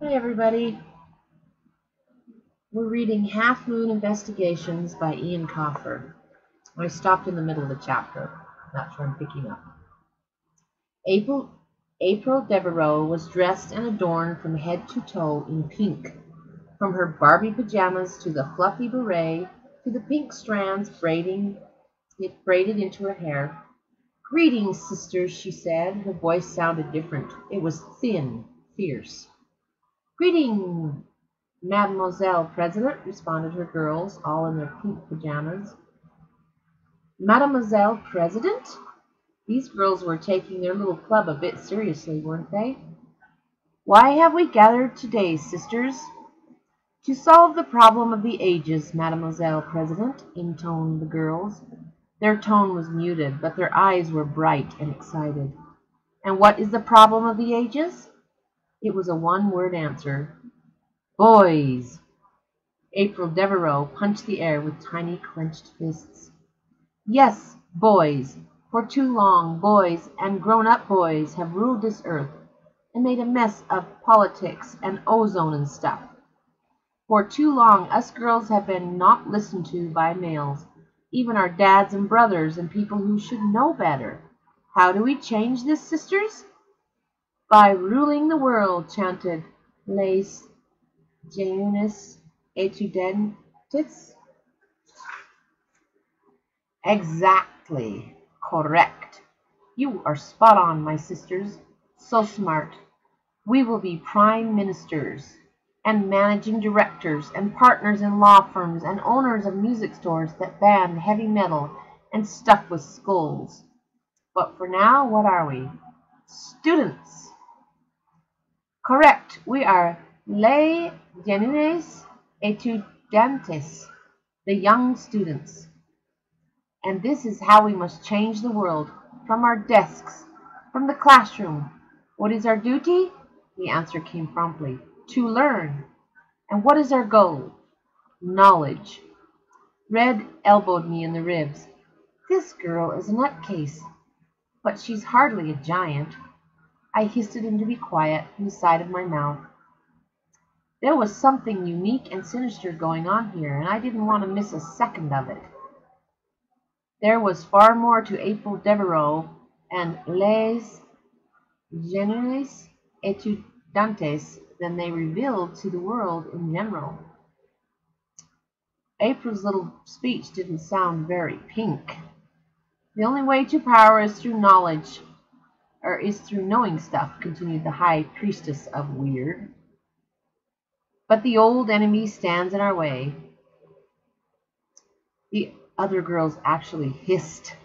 Hi everybody, we're reading Half Moon Investigations by Eoin Colfer. I stopped in the middle of the chapter, that's where I'm picking up. April Devereaux was dressed and adorned from head to toe in pink, from her Barbie pajamas to the fluffy beret to the pink strands braided into her hair. "Greetings, sisters," she said. Her voice sounded different. It was thin, fierce. "Greeting, Mademoiselle President," responded her girls, all in their pink pajamas. Mademoiselle President? These girls were taking their little club a bit seriously, weren't they? "Why have we gathered today, sisters?" "To solve the problem of the ages, Mademoiselle President," intoned the girls. Their tone was muted, but their eyes were bright and excited. "And what is the problem of the ages?" It was a one-word answer. "Boys." April Devereaux punched the air with tiny clenched fists. "Yes, boys. For too long, boys and grown-up boys have ruled this earth and made a mess of politics and ozone and stuff. For too long, us girls have been not listened to by males, even our dads and brothers and people who should know better. How do we change this, sisters?" "By ruling the world," chanted Les Jeunes Etudiantes. "Exactly. Correct. You are spot on, my sisters. So smart. We will be prime ministers, and managing directors, and partners in law firms, and owners of music stores that ban heavy metal and stuff with skulls. But for now, what are we? Students." "Correct. We are les jeunes etudiantes, the young students. And this is how we must change the world, from our desks, from the classroom. What is our duty?" The answer came promptly. "To learn." "And what is our goal?" "Knowledge." Red elbowed me in the ribs. "This girl is a nutcase, but she's hardly a giant." I hissed at him to be quiet from the side of my mouth. There was something unique and sinister going on here, and I didn't want to miss a second of it. There was far more to April Devereaux and les jeunes etudiantes than they revealed to the world in general. April's little speech didn't sound very pink. "The only way to power is through knowledge, or is through knowing stuff," continued the high priestess of weird. "But the old enemy stands in our way." The other girls actually hissed.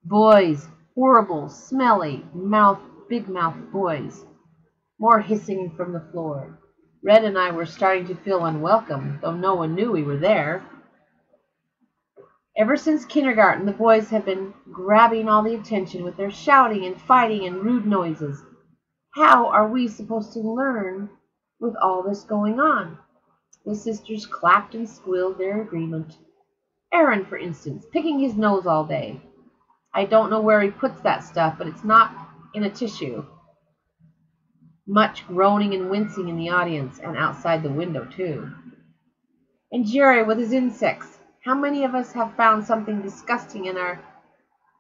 "Boys, horrible, smelly, big-mouthed boys." More hissing from the floor. Red and I were starting to feel unwelcome, though no one knew we were there. Ever since kindergarten, the boys have been grabbing all the attention with their shouting and fighting and rude noises. How are we supposed to learn with all this going on? The sisters clapped and squealed their agreement. Aaron, for instance, picking his nose all day. I don't know where he puts that stuff, but it's not in a tissue. Much groaning and wincing in the audience, and outside the window, too. And Jerry with his insects. How many of us have found something disgusting in our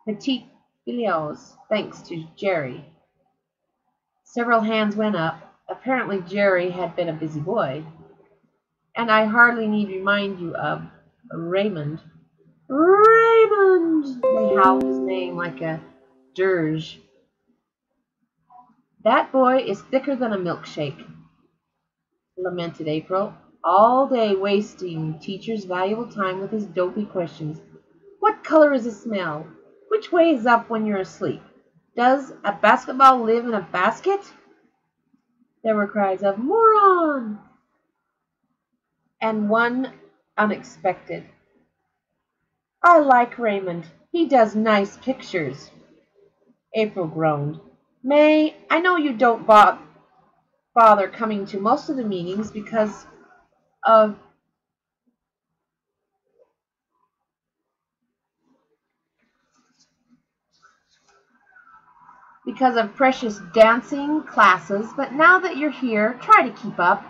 petits filets, thanks to Jerry? Several hands went up. Apparently Jerry had been a busy boy. And I hardly need remind you of Raymond. "Raymond!" They howled his name like a dirge. "That boy is thicker than a milkshake," lamented April. "All day wasting teacher's valuable time with his dopey questions. What color is a smell? Which way is up when you're asleep? Does a basketball live in a basket?" There were cries of "Moron!" and one unexpected. "I like Raymond. He does nice pictures." April groaned. "May, I know you don't bother coming to most of the meetings because of because of precious dancing classes, but now that you're here, try to keep up.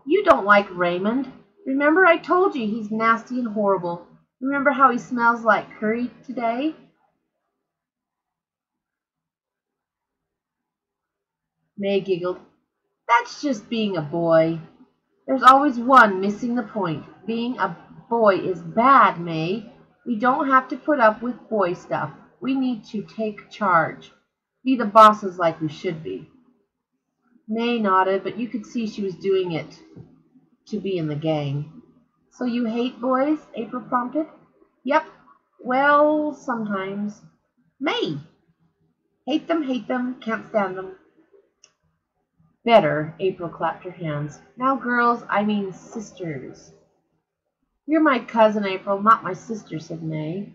You don't like Raymond. Remember I told you he's nasty and horrible. Remember how he smells like curry today? May giggled. That's just being a boy. There's always one missing the point. Being a boy is bad, May. We don't have to put up with boy stuff. We need to take charge. Be the bosses like we should be. May nodded, but you could see she was doing it to be in the gang. So you hate boys? April prompted. Yep. Well, sometimes. May. Hate them, can't stand them. Better, April clapped her hands. Now, girls, I mean sisters. You're my cousin, April, not my sister, said May.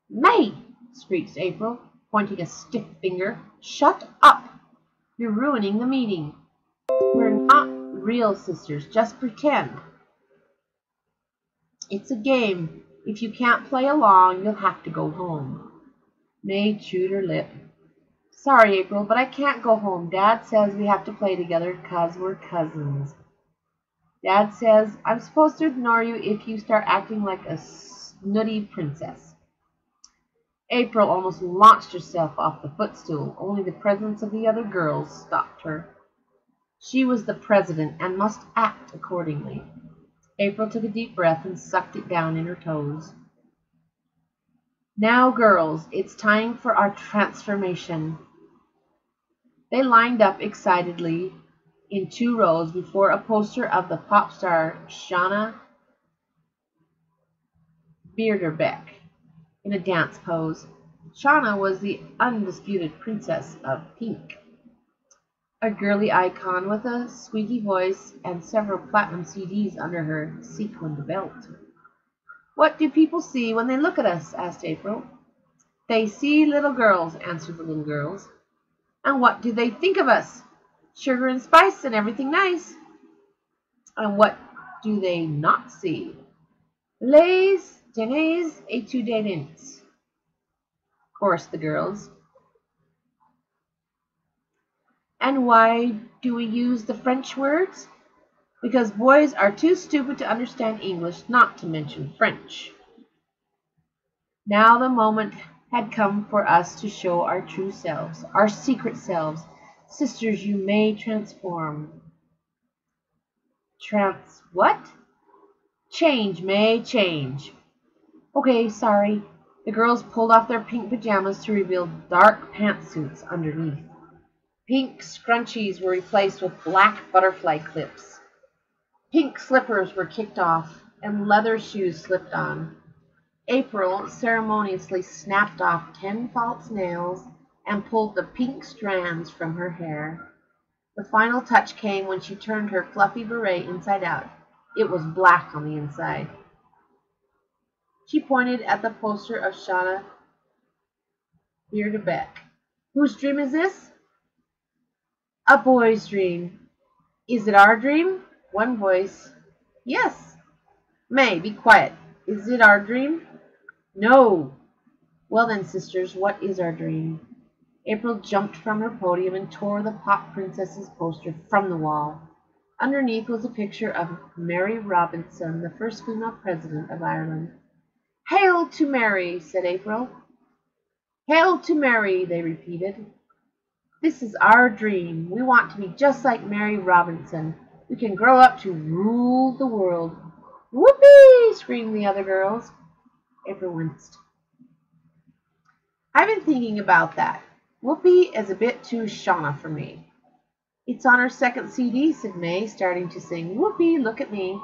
May! Screeched April, pointing a stiff finger. Shut up! You're ruining the meeting. We're not real sisters, just pretend. It's a game. If you can't play along, you'll have to go home. May chewed her lip. Sorry, April, but I can't go home. Dad says we have to play together 'cause we're cousins. Dad says I'm supposed to ignore you if you start acting like a snooty princess. April almost launched herself off the footstool. Only the presence of the other girls stopped her. She was the president and must act accordingly. April took a deep breath and sucked it down in her toes. Now, girls, it's time for our transformation. They lined up excitedly in 2 rows before a poster of the pop star Shauna Bearderbeck in a dance pose. Shauna was the undisputed princess of Pink, a girly icon with a squeaky voice and several platinum CDs under her sequined belt. What do people see when they look at us? Asked April. They see little girls, answered the little girls. And what do they think of us? Sugar and spice and everything nice. And what do they not see? Les dîners étudiants, chorused the girls. And why do we use the French words? Because boys are too stupid to understand English, not to mention French. Now the moment had come for us to show our true selves, our secret selves. Sisters, you may transform. What? Change, May, change. Okay, sorry. The girls pulled off their pink pajamas to reveal dark pantsuits underneath. Pink scrunchies were replaced with black butterfly clips. Pink slippers were kicked off, and leather shoes slipped on. April ceremoniously snapped off 10 false nails and pulled the pink strands from her hair. The final touch came when she turned her fluffy beret inside out. It was black on the inside. She pointed at the poster of Shauna Bearderbeck. Whose dream is this? A boy's dream. Is it our dream? One voice. Yes. May, be quiet. Is it our dream? No. Well then, sisters, what is our dream? April jumped from her podium and tore the Pop Princess's poster from the wall. Underneath was a picture of Mary Robinson, the first female president of Ireland. Hail to Mary, said April. Hail to Mary, they repeated. This is our dream. We want to be just like Mary Robinson. We can grow up to rule the world. Whoopee! Screamed the other girls. April winced. I've been thinking about that. Whoopee is a bit too Shauna for me. It's on her second CD, said May, starting to sing. Whoopee, look at me.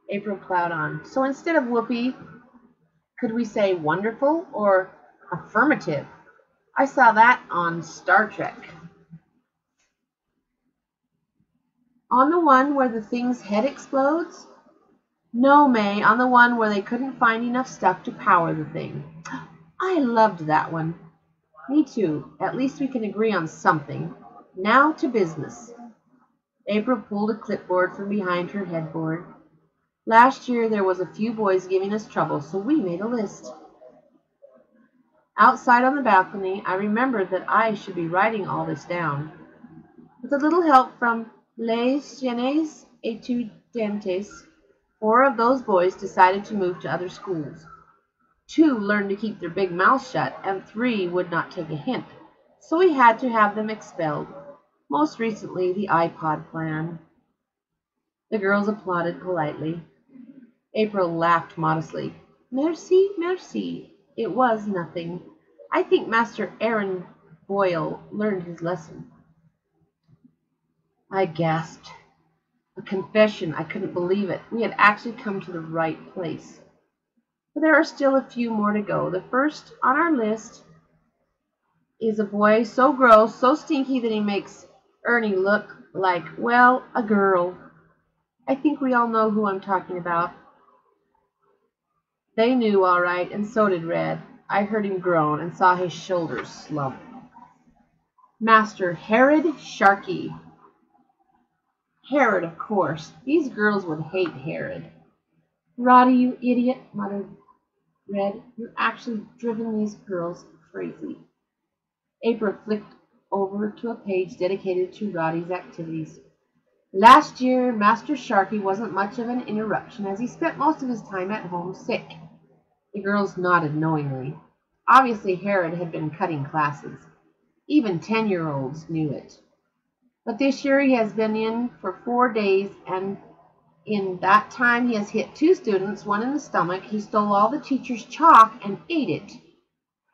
April plowed on. So instead of whoopee, could we say wonderful or affirmative? I saw that on Star Trek. On the one where the thing's head explodes? No, May, on the one where they couldn't find enough stuff to power the thing. I loved that one. Me too. At least we can agree on something. Now to business. April pulled a clipboard from behind her headboard. Last year there was a few boys giving us trouble, so we made a list. Outside on the balcony, I remembered that I should be writing all this down. With a little help from Les Jeunes Étudiantes, 4 of those boys decided to move to other schools. 2 learned to keep their big mouths shut, and 3 would not take a hint, so we had to have them expelled. Most recently, the iPod plan. The girls applauded politely. April laughed modestly. Merci, merci. It was nothing. I think Master Aaron Boyle learned his lesson. I gasped. A confession. I couldn't believe it. We had actually come to the right place. But there are still a few more to go. The first on our list is a boy so gross, so stinky that he makes Ernie look like, well, a girl. I think we all know who I'm talking about. They knew all right, and so did Red. I heard him groan and saw his shoulders slump. Master Herod Sharkey. Herod, of course. These girls would hate Herod. Roddy, you idiot, muttered Red. You've actually driven these girls crazy. April flicked over to a page dedicated to Roddy's activities. Last year, Master Sharkey wasn't much of an interruption as he spent most of his time at home sick. The girls nodded knowingly. Obviously, Herod had been cutting classes. Even 10-year-olds knew it. But this year he has been in for 4 days, and in that time he has hit 2 students, one in the stomach. He stole all the teacher's chalk and ate it.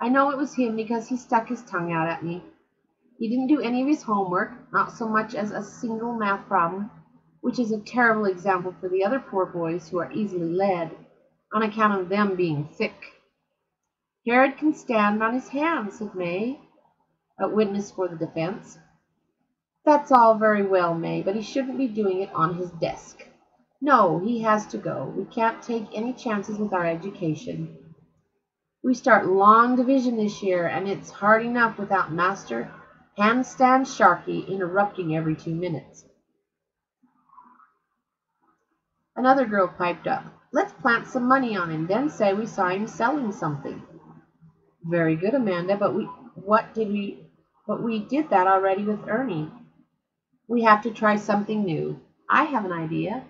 I know it was him because he stuck his tongue out at me. He didn't do any of his homework, not so much as a single math problem, which is a terrible example for the other poor boys who are easily led, on account of them being thick. Herod can stand on his hands, said May, a witness for the defense. That's all very well, May, but he shouldn't be doing it on his desk. No, he has to go. We can't take any chances with our education. We start long division this year, and it's hard enough without Master Handstand Sharkey interrupting every 2 minutes. Another girl piped up. Let's plant some money on him, then say we saw him selling something. Very good, Amanda, but we did that already with Ernie. We have to try something new. I have an idea.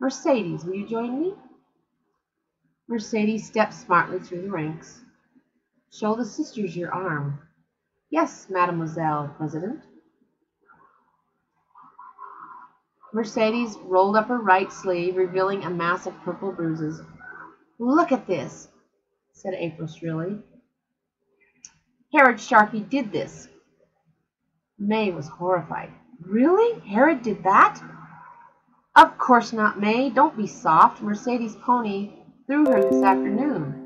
Mercedes, will you join me? Mercedes stepped smartly through the ranks. Show the sisters your arm. Yes, Mademoiselle President. Mercedes rolled up her right sleeve, revealing a mass of purple bruises. Look at this, said April shrilly. Herod Sharkey did this. May was horrified. Really? Herod did that? Of course not, May. Don't be soft. Mercedes' pony threw her this afternoon.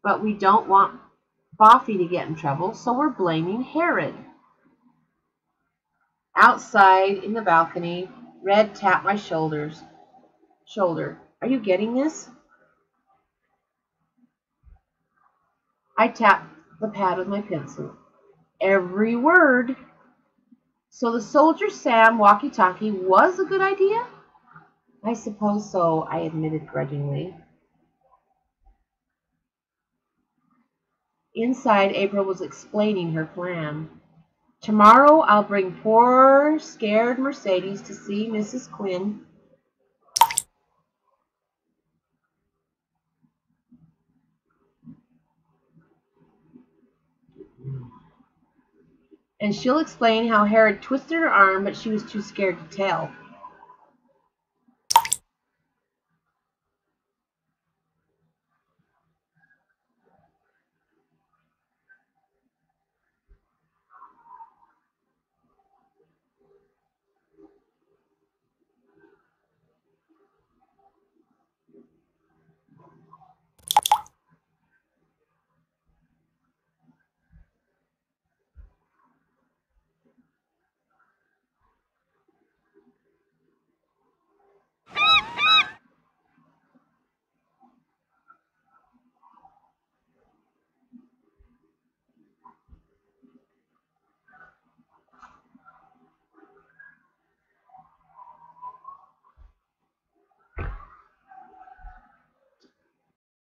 But we don't want Boffy to get in trouble, so we're blaming Herod. Outside, in the balcony, Red tapped my shoulder. Are you getting this? I tapped the pad with my pencil. Every word. So the Soldier Sam walkie-talkie was a good idea? I suppose so, I admitted grudgingly. Inside, April was explaining her plan. Tomorrow I'll bring poor, scared Mercedes to see Mrs. Quinn. And she'll explain how Herod twisted her arm, but she was too scared to tell.